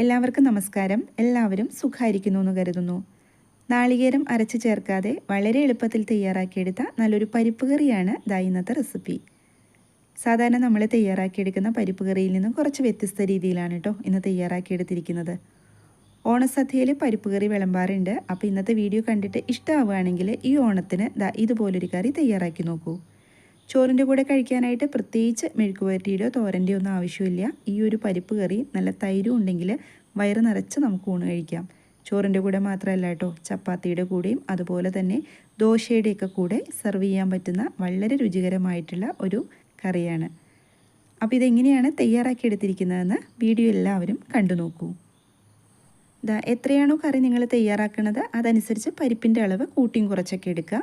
എല്ലാവർക്കും നമസ്കാരം. എല്ലാവരും സുഖമായിരിക്കുന്നു എന്ന് കരുതുന്നു. നാളികേരം അരച്ച് ചേർക്കാതെ വളരെ എളുപ്പത്തിൽ തയ്യാറാക്കിയെടുത്ത നല്ലൊരു പരിപ്പ് കറിയാണ് ഇന്നത്തെ റെസിപ്പി. സാധാരണ നമ്മൾ തയ്യാറാക്കിയെടുക്കുന്ന പരിപ്പ് കറിയിൽ നിന്നും കുറച്ച് വ്യത്യസ്ത രീതിയിലാണ് കേട്ടോ ഇന്ന് തയ്യാറാക്കിയെടുത്തിരിക്കുന്നത്. ഓണസദ്യയിൽ പരിപ്പ് കറി വിളമ്പാറുണ്ട്. അപ്പോൾ ഇന്നത്തെ വീഡിയോ കണ്ടിട്ട് ഇഷ്ടമാവുകയാണെങ്കിൽ ഈ ഓണത്തിന് ഇതുപോലൊരു കറി തയ്യാറാക്കി നോക്കൂ. ചോറിൻ്റെ കൂടെ കഴിക്കാനായിട്ട് പ്രത്യേകിച്ച് മെഴുക്കുവരട്ടിയോ തോരൻ്റെയോ ഒന്നും ആവശ്യമില്ല. ഈ ഒരു പരിപ്പ് കറി നല്ല തൈരും ഉണ്ടെങ്കിൽ വയറ് നിറച്ച് നമുക്ക് ഊണ് കഴിക്കാം. ചോറിൻ്റെ കൂടെ മാത്രമല്ല കേട്ടോ, ചപ്പാത്തിയുടെ കൂടെയും അതുപോലെ തന്നെ ദോശയുടെയൊക്കെ കൂടെ സെർവ് ചെയ്യാൻ പറ്റുന്ന വളരെ രുചികരമായിട്ടുള്ള ഒരു കറിയാണ്. അപ്പോൾ ഇതെങ്ങനെയാണ് തയ്യാറാക്കിയെടുത്തിരിക്കുന്നതെന്ന് വീഡിയോ എല്ലാവരും കണ്ടു നോക്കൂ. എത്രയാണോ കറി നിങ്ങൾ തയ്യാറാക്കുന്നത് അതനുസരിച്ച് പരിപ്പിൻ്റെ അളവ് കൂട്ടിയും കുറച്ചൊക്കെ എടുക്കുക.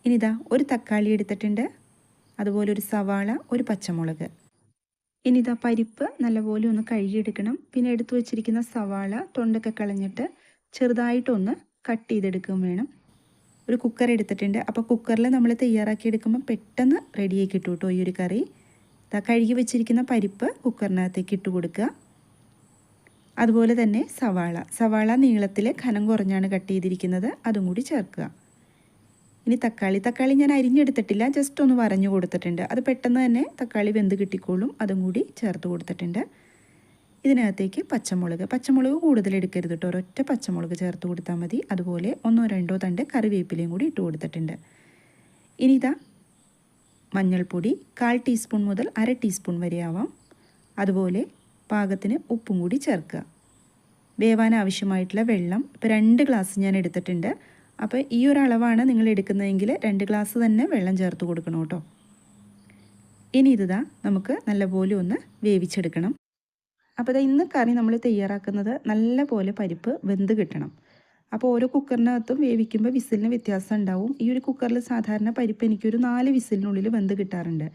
ഇനിതാ ഒരു തക്കാളി എടുത്തിട്ടുണ്ട്, അതുപോലെ ഒരു സവാള, ഒരു പച്ചമുളക്. ഇനിതാ പരിപ്പ് നല്ലപോലെ ഒന്ന് കഴുകിയെടുക്കണം. പിന്നെ എടുത്തു വച്ചിരിക്കുന്ന സവാള തൊണ്ടൊക്കെ കളഞ്ഞിട്ട് ചെറുതായിട്ടൊന്ന് കട്ട് ചെയ്തെടുക്കുകയും വേണം. ഒരു കുക്കർ എടുത്തിട്ടുണ്ട്. അപ്പോൾ കുക്കറിൽ നമ്മൾ തയ്യാറാക്കിയെടുക്കുമ്പോൾ പെട്ടെന്ന് റെഡിയായി കിട്ടും കേട്ടോ ഈ ഒരു കറി. കഴുകി വെച്ചിരിക്കുന്ന പരിപ്പ് കുക്കറിനകത്തേക്ക് ഇട്ട് കൊടുക്കുക. അതുപോലെ തന്നെ സവാള നീളത്തിൽ കനം കുറഞ്ഞാണ് കട്ട് ചെയ്തിരിക്കുന്നത്, അതും കൂടി ചേർക്കുക. ഇനി തക്കാളി ഞാൻ അരിഞ്ഞെടുത്തിട്ടില്ല, ജസ്റ്റ് ഒന്ന് വരഞ്ഞു കൊടുത്തിട്ടുണ്ട്. അത് പെട്ടെന്ന് തന്നെ തക്കാളി വെന്ത് കിട്ടിക്കോളും, അതും കൂടി ചേർത്ത് കൊടുത്തിട്ടുണ്ട്. ഇതിനകത്തേക്ക് പച്ചമുളക് കൂടുതൽ എടുക്കരുത് കേട്ടോ, ഒരൊറ്റ പച്ചമുളക് ചേർത്ത് കൊടുത്താൽ മതി. അതുപോലെ 1-2 തണ്ട് കറിവേപ്പിലയും കൂടി ഇട്ട് കൊടുത്തിട്ടുണ്ട്. ഇനി മഞ്ഞൾപ്പൊടി 1/4 ടീസ്പൂൺ മുതൽ 1/2 ടീസ്പൂൺ വരെ ആവാം. അതുപോലെ പാകത്തിന് ഉപ്പും കൂടി ചേർക്കുക. വേവാൻ ആവശ്യമായിട്ടുള്ള വെള്ളം ഇപ്പോൾ 2 ഗ്ലാസ് ഞാൻ എടുത്തിട്ടുണ്ട്. അപ്പോൾ ഈ ഒരു അളവാണ് നിങ്ങൾ എടുക്കുന്നതെങ്കിൽ 2 ഗ്ലാസ് തന്നെ വെള്ളം ചേർത്ത് കൊടുക്കണം കേട്ടോ. ഇനി നമുക്ക് നല്ലപോലെ ഒന്ന് വേവിച്ചെടുക്കണം. അപ്പോൾ ഇന്ന് കറി നമ്മൾ തയ്യാറാക്കുന്നത് നല്ലപോലെ പരിപ്പ് വെന്ത് കിട്ടണം. അപ്പോൾ ഓരോ കുക്കറിനകത്തും വേവിക്കുമ്പോൾ വിസിലിന് വ്യത്യാസം ഉണ്ടാവും. ഈ ഒരു കുക്കറിൽ സാധാരണ പരിപ്പ് എനിക്കൊരു 4 വിസിലിനുള്ളിൽ വെന്ത് കിട്ടാറുണ്ട്.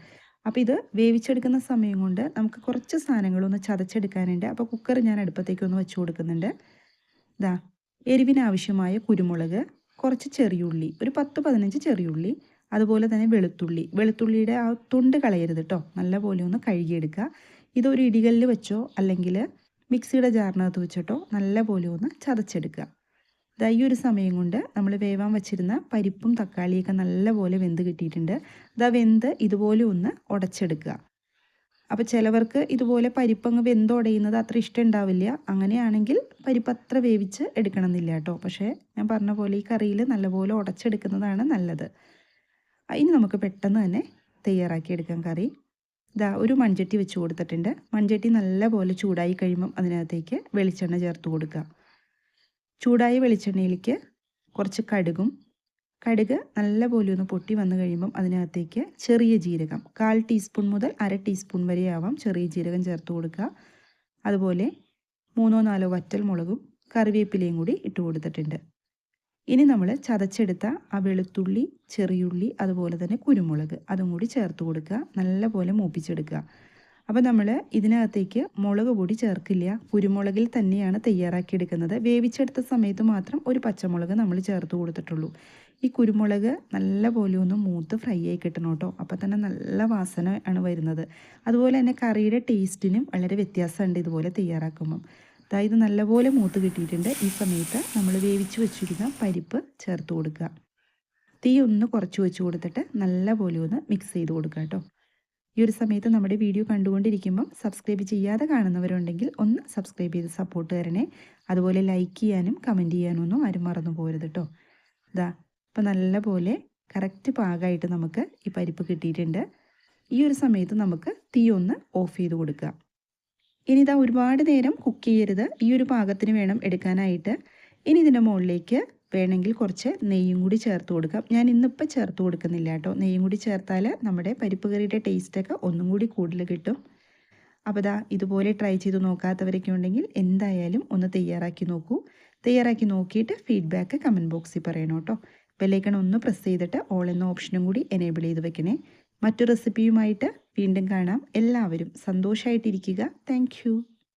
അപ്പോൾ ഇത് വേവിച്ചെടുക്കുന്ന സമയം കൊണ്ട് നമുക്ക് കുറച്ച് സാധനങ്ങളൊന്ന് ചതച്ചെടുക്കാനുണ്ട്. അപ്പോൾ കുക്കർ ഞാൻ അടുപ്പത്തേക്കൊന്ന് വെച്ച് കൊടുക്കുന്നുണ്ട്. എരിവിനാവശ്യമായ കുരുമുളക്, കുറച്ച് ചെറിയുള്ളി, ഒരു 10-15 ചെറിയുള്ളി, അതുപോലെ തന്നെ വെളുത്തുള്ളിയുടെ ആ തൊണ്ട് കളയരുത് കേട്ടോ, നല്ലപോലെ ഒന്ന് കഴുകിയെടുക്കുക. ഇതൊരു ഇടികല്ലിൽ വെച്ചോ അല്ലെങ്കിൽ മിക്സിയുടെ ജാറിനകത്ത് വെച്ചിട്ടോ നല്ലപോലെ ഒന്ന് ചതച്ചെടുക്കുക. ഈ ഒരു സമയം കൊണ്ട് നമ്മൾ വേവാൻ വെച്ചിരുന്ന പരിപ്പും തക്കാളിയൊക്കെ നല്ലപോലെ വെന്ത് കിട്ടിയിട്ടുണ്ട്. വെന്ത് ഇതുപോലെ ഒന്ന് ഉടച്ചെടുക്കുക. അപ്പോൾ ചിലവർക്ക് ഇതുപോലെ പരിപ്പങ്ങ് വെന്തുടയുന്നത് അത്ര ഇഷ്ടം ഉണ്ടാവില്ല. അങ്ങനെയാണെങ്കിൽ പരിപ്പ് അത്ര വേവിച്ച് എടുക്കണമെന്നില്ല കേട്ടോ. പക്ഷേ ഞാൻ പറഞ്ഞ പോലെ ഈ കറിയിൽ നല്ലപോലെ ഉടച്ചെടുക്കുന്നതാണ് നല്ലത്. ഇനി നമുക്ക് പെട്ടെന്ന് തന്നെ തയ്യാറാക്കിയെടുക്കാം കറി. ഒരു മൺചട്ടി വെച്ച് കൊടുത്തിട്ടുണ്ട്. മൺചട്ടി നല്ലപോലെ ചൂടായി കഴിയുമ്പം അതിനകത്തേക്ക് വെളിച്ചെണ്ണ ചേർത്ത് കൊടുക്കുക. ചൂടായ വെളിച്ചെണ്ണയിലേക്ക് കുറച്ച് കടുക് നല്ലപോലെ ഒന്ന് പൊട്ടി വന്നു കഴിയുമ്പം അതിനകത്തേക്ക് ചെറിയ ജീരകം 1/4 ടീസ്പൂൺ മുതൽ 1/2 ടീസ്പൂൺ വരെ ആവാം ചെറിയ ജീരകം ചേർത്ത് കൊടുക്കുക. അതുപോലെ 3-4 വറ്റൽ മുളകും കറിവേപ്പിലയും കൂടി ഇട്ട് കൊടുത്തിട്ടുണ്ട്. ഇനി നമ്മൾ ചതച്ചെടുത്ത ആ വെളുത്തുള്ളി, ചെറിയുള്ളി, അതുപോലെ തന്നെ കുരുമുളക് അതും കൂടി ചേർത്ത് കൊടുക്കുക. നല്ലപോലെ മൂപ്പിച്ചെടുക്കുക. അപ്പോൾ നമ്മൾ ഇതിനകത്തേക്ക് മുളക് പൊടി ചേർക്കില്ല, കുരുമുളകിൽ തന്നെയാണ് തയ്യാറാക്കിയെടുക്കുന്നത്. വേവിച്ചെടുത്ത സമയത്ത് മാത്രം ഒരു പച്ചമുളക് നമ്മൾ ചേർത്ത് കൊടുത്തിട്ടുള്ളൂ. ഈ കുരുമുളക് നല്ലപോലെ ഒന്ന് മൂത്ത് ഫ്രൈ ആയി കിട്ടണം കേട്ടോ, അപ്പോൾ തന്നെ നല്ല വാസന ആണ് വരുന്നത്. അതുപോലെ തന്നെ കറിയുടെ ടേസ്റ്റിനും വളരെ വ്യത്യാസമുണ്ട് ഇതുപോലെ തയ്യാറാക്കുമ്പം. ഇത് നല്ലപോലെ മൂത്ത് കിട്ടിയിട്ടുണ്ട്. ഈ സമയത്ത് നമ്മൾ വേവിച്ച് വെച്ചിരിക്കുന്ന പരിപ്പ് ചേർത്ത് കൊടുക്കുക. തീ ഒന്ന് കുറച്ച് വെച്ച് കൊടുത്തിട്ട് നല്ലപോലെ ഒന്ന് മിക്സ് ചെയ്ത് കൊടുക്കുക കേട്ടോ. ഈ ഒരു സമയത്ത് നമ്മുടെ വീഡിയോ കണ്ടുകൊണ്ടിരിക്കുമ്പം സബ്സ്ക്രൈബ് ചെയ്യാതെ കാണുന്നവരുണ്ടെങ്കിൽ ഒന്ന് സബ്സ്ക്രൈബ് ചെയ്ത് സപ്പോർട്ട് തരണേ. അതുപോലെ ലൈക്ക് ചെയ്യാനും കമൻറ്റ് ചെയ്യാനും ഒന്നും ആരും മറന്നു പോരുത് കേട്ടോ. അപ്പോൾ നല്ലപോലെ കറക്റ്റ് പാകമായിട്ട് നമുക്ക് ഈ പരിപ്പ് കിട്ടിയിട്ടുണ്ട്. ഈ ഒരു സമയത്ത് നമുക്ക് തീ ഒന്ന് ഓഫ് ചെയ്ത് കൊടുക്കുക. ഇനി ഒരുപാട് നേരം കുക്ക് ചെയ്യരുത്, ഈ ഒരു പാകത്തിന് വേണം എടുക്കാനായിട്ട്. ഇനി ഇതിൻ്റെ മുകളിലേക്ക് വേണമെങ്കിൽ കുറച്ച് നെയ്യും കൂടി ചേർത്ത് കൊടുക്കാം. ഞാൻ ഇന്നിപ്പോൾ ചേർത്ത് കൊടുക്കുന്നില്ല കേട്ടോ. നെയ്യും കൂടി ചേർത്താൽ നമ്മുടെ പരിപ്പ് കറിയുടെ ടേസ്റ്റൊക്കെ ഒന്നും കൂടി കൂടുതൽ കിട്ടും. അപ്പോൾ ഇതുപോലെ ട്രൈ ചെയ്ത് നോക്കാത്തവരൊക്കെ ഉണ്ടെങ്കിൽ എന്തായാലും ഒന്ന് തയ്യാറാക്കി നോക്കൂ. തയ്യാറാക്കി നോക്കിയിട്ട് ഫീഡ്ബാക്ക് കമൻറ്റ് ബോക്സിൽ പറയണം കേട്ടോ. ബെല്ലൈക്കൺ ഒന്ന് പ്രസ് ചെയ്തിട്ട് ഓൾ എന്ന ഓപ്ഷനും കൂടി എനേബിൾ ചെയ്ത് വെക്കണേ. മറ്റു റെസിപ്പിയുമായിട്ട് വീണ്ടും കാണാം. എല്ലാവരും സന്തോഷമായിട്ടിരിക്കുക. താങ്ക്